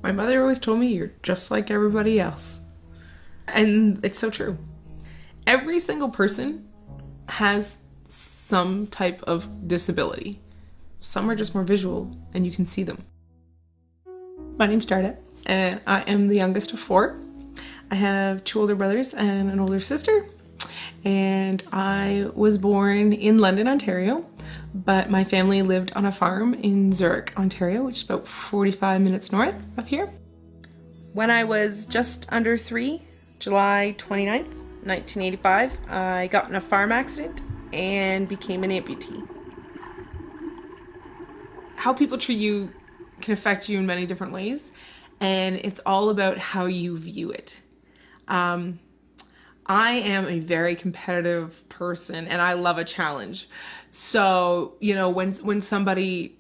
My mother always told me you're just like everybody else. And it's so true. Every single person has some type of disability. Some are just more visual and you can see them. My name's Darda and I am the youngest of four. I have two older brothers and an older sister. And I was born in London, Ontario, but my family lived on a farm in Zurich, Ontario, which is about 45 minutes north of here. When I was just under 3, July 29th, 1985, I got in a farm accident and became an amputee. How people treat you can affect you in many different ways, and it's all about how you view it. I am a very competitive person and I love a challenge. So, you know, when somebody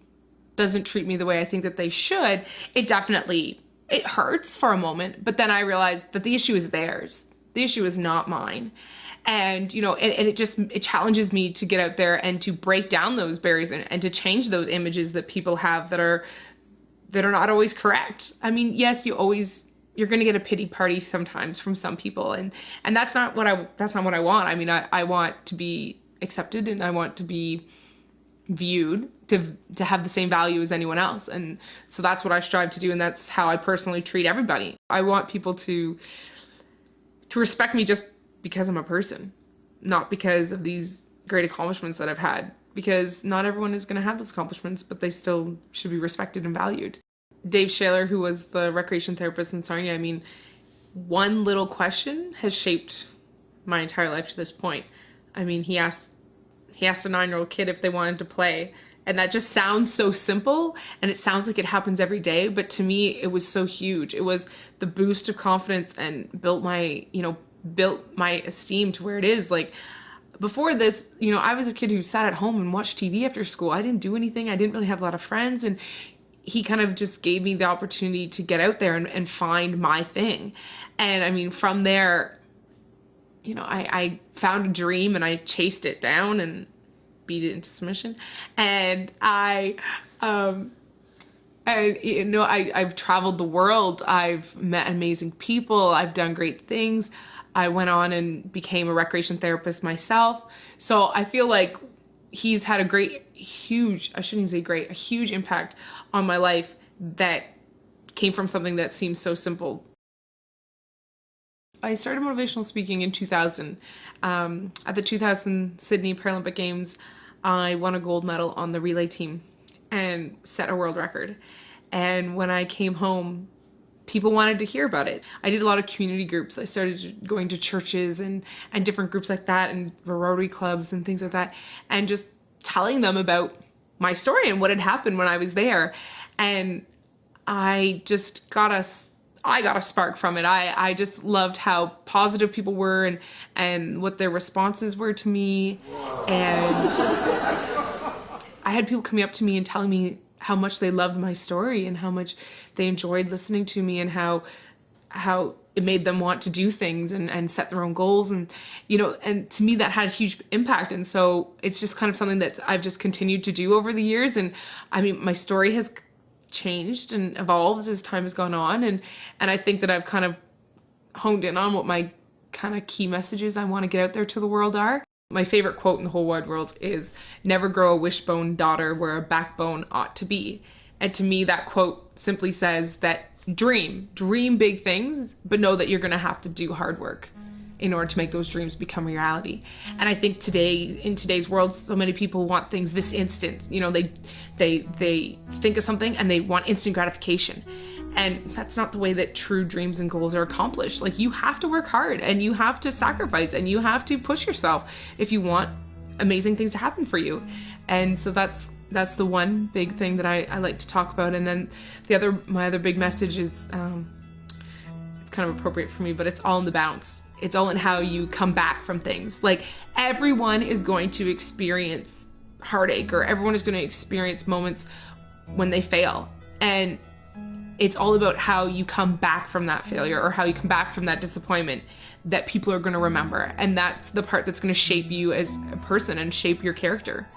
doesn't treat me the way I think that they should, it hurts for a moment, but then I realize that the issue is theirs. The issue is not mine. And, you know, it challenges me to get out there and to break down those barriers and to change those images that people have that are not always correct. I mean, yes, you're going to get a pity party sometimes from some people, and that's not what I want. I mean, I want to be accepted and I want to be viewed to have the same value as anyone else, and so that's what I strive to do, and that's how I personally treat everybody. I want people to respect me just because I'm a person, not because of these great accomplishments that I've had, because not everyone is going to have those accomplishments, but they still should be respected and valued. Dave Shaler, who was the recreation therapist in Sarnia, I mean, one little question has shaped my entire life to this point. I mean, he asked a 9-year-old kid if they wanted to play, and that just sounds so simple, and it sounds like it happens every day, but to me, it was so huge. It was the boost of confidence and built my esteem to where it is. Like, before this, you know, I was a kid who sat at home and watched TV after school. I didn't do anything. I didn't really have a lot of friends, and he kind of just gave me the opportunity to get out there and find my thing. And I mean, from there, you know, I found a dream and I chased it down and beat it into submission. And you know, I've traveled the world. I've met amazing people. I've done great things. I went on and became a recreation therapist myself. So I feel like he's had a huge impact on my life that came from something that seems so simple. I started motivational speaking in 2000. At the 2000 Sydney Paralympic Games, I won a gold medal on the relay team and set a world record. And when I came home, people wanted to hear about it. I did a lot of community groups. I started going to churches and different groups like that, and Rotary clubs and things like that, and just telling them about my story and what had happened when I was there. And I just got a spark from it. I just loved how positive people were and what their responses were to me. And I had people coming up to me and telling me how much they loved my story and how much they enjoyed listening to me, and how it made them want to do things and set their own goals. And, you know, and to me that had a huge impact. And so it's just kind of something that I've just continued to do over the years. And I mean, my story has changed and evolved as time has gone on. And I think that I've kind of honed in on what my kind of key messages I want to get out there to the world are. My favorite quote in the whole wide world is, "Never grow a wishbone, daughter, where a backbone ought to be." And to me, that quote simply says that dream big things, but know that you're going to have to do hard work in order to make those dreams become reality. And I think in today's world, so many people want things this instant. You know, they think of something and they want instant gratification. And that's not the way that true dreams and goals are accomplished. Like, you have to work hard and you have to sacrifice and you have to push yourself if you want amazing things to happen for you. And so that's the one big thing that I like to talk about. And then my other big message is, it's kind of appropriate for me, but it's all in the bounce. It's all in how you come back from things. Like, everyone is going to experience heartache, or everyone is going to experience moments when they fail. And it's all about how you come back from that failure, or how you come back from that disappointment, that people are going to remember. And that's the part that's going to shape you as a person and shape your character.